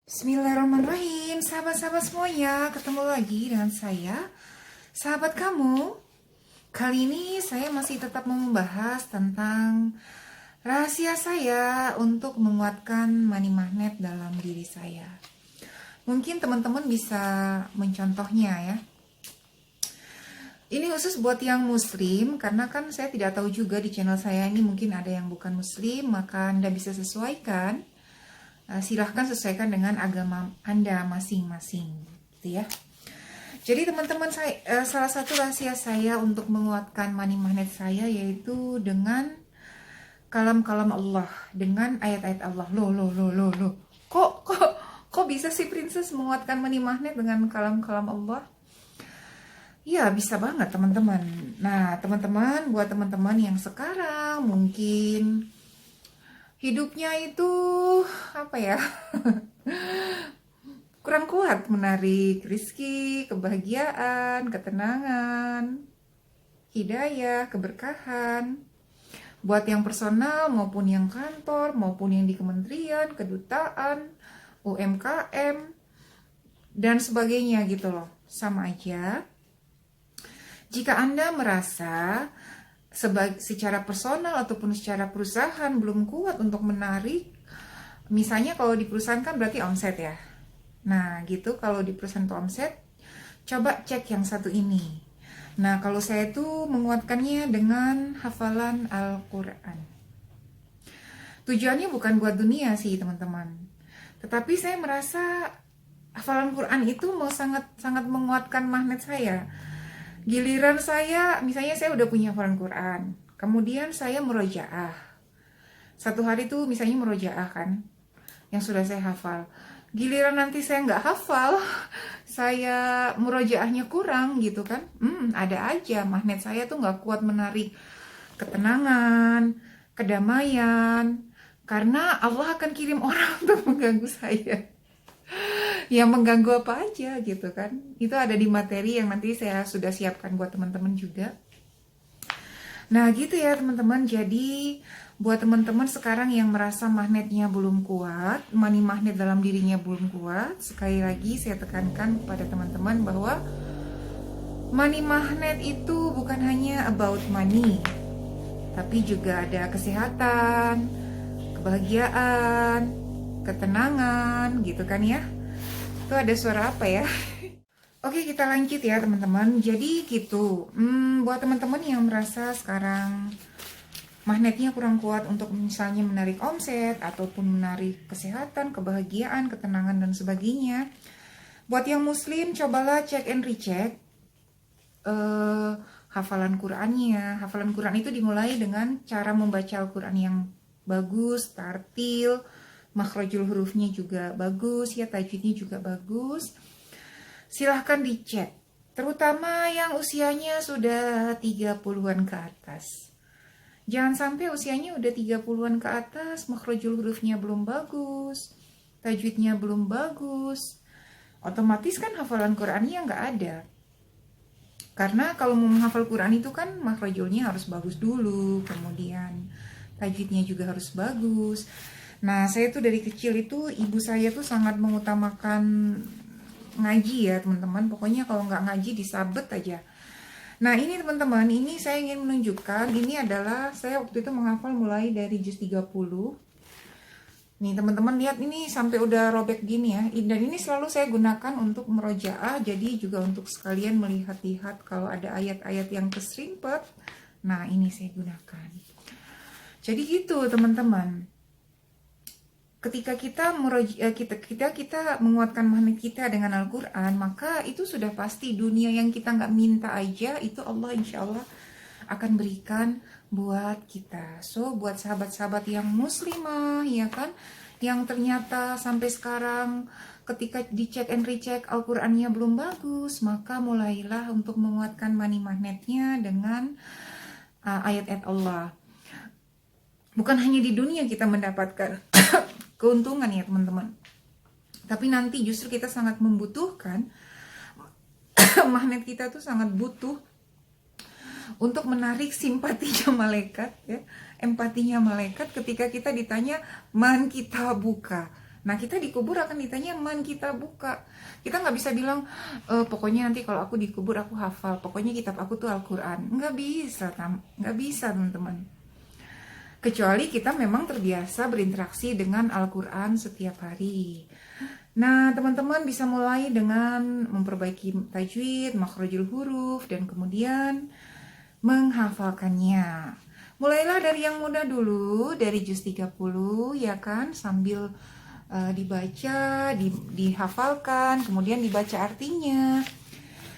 Bismillahirrahmanirrahim, sahabat-sahabat semuanya, ketemu lagi dengan saya, sahabat kamu. Kali ini saya masih tetap membahas tentang rahasia saya untuk menguatkan money magnet dalam diri saya. Mungkin teman-teman bisa mencontohnya ya. Ini khusus buat yang muslim, karena kan saya tidak tahu juga di channel saya ini mungkin ada yang bukan muslim, maka Anda bisa sesuaikan. Silahkan sesuaikan dengan agama Anda masing-masing, gitu ya. Jadi teman-teman, salah satu rahasia saya untuk menguatkan money magnet saya yaitu dengan kalam-kalam Allah, dengan ayat-ayat Allah. Loh. Kok bisa sih Princess menguatkan money magnet dengan kalam-kalam Allah? Ya, bisa banget teman-teman. Nah, teman-teman, buat teman-teman yang sekarang mungkin hidupnya itu apa ya, kurang kuat menarik rizki, kebahagiaan, ketenangan, hidayah, keberkahan, buat yang personal maupun yang kantor maupun yang di kementerian, kedutaan, UMKM dan sebagainya gitu loh. Sama aja jika Anda merasa secara personal ataupun secara perusahaan belum kuat untuk menarik, misalnya kalau di perusahaan kan berarti omset ya. Nah gitu, kalau di perusahaan itu omset, coba cek yang satu ini. Nah kalau saya tuh menguatkannya dengan hafalan Al-Quran. Tujuannya bukan buat dunia sih teman-teman, tetapi saya merasa hafalan Quran itu mau sangat menguatkan magnet saya. Giliran saya, misalnya saya udah punya hafalan Quran, kemudian saya murojaah. Satu hari tuh misalnya murojaah kan, yang sudah saya hafal. Giliran nanti saya nggak hafal, saya murojaahnya kurang gitu kan. Ada aja magnet saya tuh nggak kuat menarik ketenangan, kedamaian. Karena Allah akan kirim orang untuk mengganggu saya. Yang mengganggu apa aja gitu kan. Itu ada di materi yang nanti saya sudah siapkan buat teman-teman juga. Nah gitu ya teman-teman. Jadi buat teman-teman sekarang yang merasa magnetnya belum kuat, money magnet dalam dirinya belum kuat, sekali lagi saya tekankan kepada teman-teman bahwa money magnet itu bukan hanya about money, tapi juga ada kesehatan, kebahagiaan, ketenangan gitu kan ya. Itu ada suara apa ya? Oke, kita lanjut ya teman-teman. Jadi gitu, buat teman-teman yang merasa sekarang magnetnya kurang kuat untuk misalnya menarik omset ataupun menarik kesehatan, kebahagiaan, ketenangan dan sebagainya. Buat yang muslim, cobalah cek and recheck hafalan Qurannya. Hafalan Quran itu dimulai dengan cara membaca Al-Quran yang bagus, tartil, makhrajul hurufnya juga bagus ya, tajwidnya juga bagus. Silahkan dicek, terutama yang usianya sudah 30-an ke atas. Jangan sampai usianya udah 30-an ke atas, makhrajul hurufnya belum bagus, tajwidnya belum bagus. Otomatis kan hafalan Qurannya nggak ada. Karena kalau mau menghafal Quran itu kan makhrajulnya harus bagus dulu, kemudian tajwidnya juga harus bagus. Nah, saya tuh dari kecil itu ibu saya tuh sangat mengutamakan ngaji ya teman-teman. Pokoknya kalau nggak ngaji disabet aja. Nah ini teman-teman, ini saya ingin menunjukkan, ini adalah saya waktu itu menghafal mulai dari juz 30. Nih teman-teman lihat, ini sampai udah robek gini ya. Dan ini selalu saya gunakan untuk merojaah, jadi juga untuk sekalian melihat-lihat kalau ada ayat-ayat yang keserimpet. Nah ini saya gunakan. Jadi gitu teman-teman. Ketika kita menguatkan magnet kita dengan Al-Quran, maka itu sudah pasti dunia yang kita nggak minta aja, itu Allah insya Allah akan berikan buat kita. So, buat sahabat-sahabat yang muslimah, ya kan, yang ternyata sampai sekarang ketika dicek and recheck Al-Qurannya belum bagus, maka mulailah untuk menguatkan money magnetnya dengan ayat-ayat Allah. Bukan hanya di dunia kita mendapatkan keuntungan ya teman-teman, tapi nanti justru kita sangat membutuhkan magnet kita tuh sangat butuh untuk menarik simpatinya malaikat ya, empatinya malaikat ketika kita ditanya man kita buka. Nah, kita dikubur akan ditanya man kita buka. Kita nggak bisa bilang, pokoknya nanti kalau aku dikubur aku hafal, pokoknya kitab aku tuh Al-Quran. Nggak bisa, nggak bisa teman-teman. Kecuali kita memang terbiasa berinteraksi dengan Al-Quran setiap hari. Nah, teman-teman bisa mulai dengan memperbaiki tajwid, makhrajul huruf, dan kemudian menghafalkannya. Mulailah dari yang mudah dulu, dari juz 30, ya kan, sambil dibaca, dihafalkan, kemudian dibaca artinya.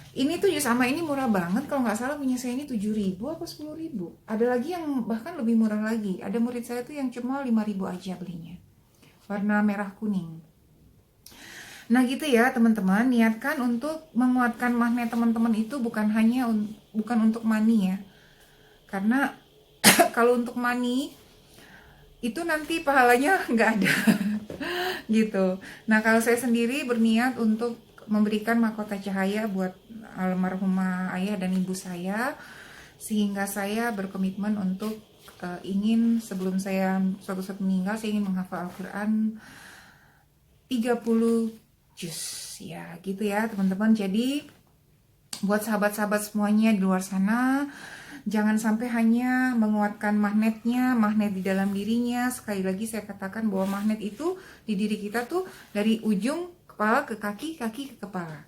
Ini tuh juz amma ini murah banget, kalau nggak salah punya saya ini 7.000 apa 10.000. Ada lagi yang bahkan lebih murah lagi. Ada murid saya tuh yang cuma 5.000 aja belinya. Warna merah kuning. Nah gitu ya teman-teman, niatkan untuk menguatkan magnet teman-teman itu bukan untuk money ya. Karena kalau untuk money itu nanti pahalanya nggak ada gitu. Nah kalau saya sendiri berniat untuk memberikan mahkota cahaya buat almarhumah ayah dan ibu saya, sehingga saya berkomitmen untuk ingin sebelum saya suatu saat meninggal, saya ingin menghafal Al-Quran 30 juz ya gitu ya teman-teman. Jadi buat sahabat-sahabat semuanya di luar sana, jangan sampai hanya menguatkan magnet di dalam dirinya. Sekali lagi saya katakan bahwa magnet itu di diri kita tuh dari ujung kepala ke kaki, kaki ke kepala.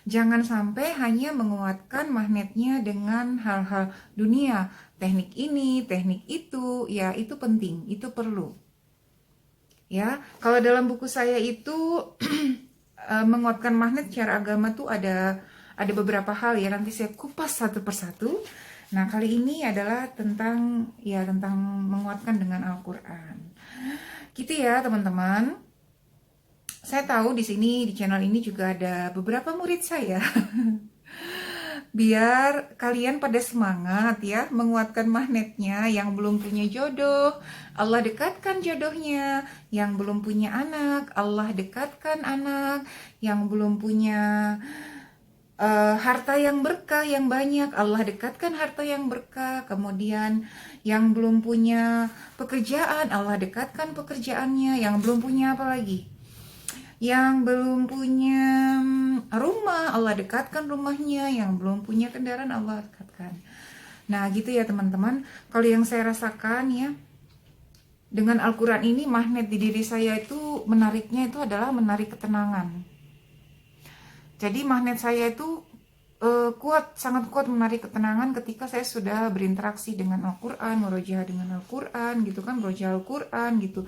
Jangan sampai hanya menguatkan magnetnya dengan hal-hal dunia, teknik ini, teknik itu, ya itu penting, itu perlu. Ya, kalau dalam buku saya itu menguatkan magnet secara agama tuh ada beberapa hal ya, nanti saya kupas satu persatu. Nah, kali ini adalah tentang menguatkan dengan Al-Qur'an. Gitu ya, teman-teman. Saya tahu di sini di channel ini juga ada beberapa murid saya. Biar kalian pada semangat ya menguatkan magnetnya. Yang belum punya jodoh, Allah dekatkan jodohnya. Yang belum punya anak, Allah dekatkan anak. Yang belum punya harta yang berkah yang banyak, Allah dekatkan harta yang berkah. Kemudian yang belum punya pekerjaan, Allah dekatkan pekerjaannya. Yang belum punya apa lagi? Yang belum punya rumah, Allah dekatkan rumahnya. Yang belum punya kendaraan, Allah dekatkan. Nah gitu ya teman-teman. Kalau yang saya rasakan ya, dengan Al-Quran ini magnet di diri saya itu menariknya itu adalah menarik ketenangan. Jadi magnet saya itu sangat kuat menarik ketenangan ketika saya sudah berinteraksi dengan Al-Quran, murojaah dengan Al-Quran gitu kan, murojaah Al-Quran gitu.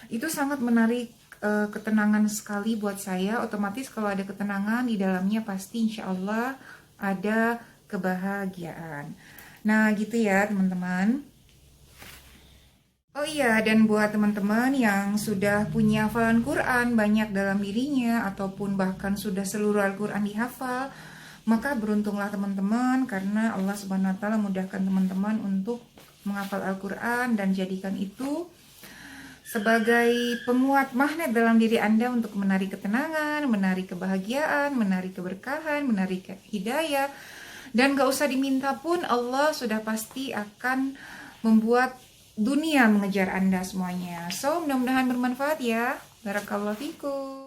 Itu sangat menarik ketenangan sekali buat saya. Otomatis kalau ada ketenangan di dalamnya pasti insya Allah ada kebahagiaan. Nah gitu ya teman-teman. Oh iya, dan buat teman-teman yang sudah punya hafalan Quran banyak dalam dirinya ataupun bahkan sudah seluruh Al-Quran dihafal, maka beruntunglah teman-teman karena Allah Subhanahu wa taala mudahkan teman-teman untuk menghafal Al-Quran dan jadikan itu sebagai penguat magnet dalam diri Anda untuk menarik ketenangan, menarik kebahagiaan, menarik keberkahan, menarik hidayah. Dan gak usah diminta pun Allah sudah pasti akan membuat dunia mengejar Anda semuanya. So, mudah-mudahan bermanfaat ya. Barakallahu fikum.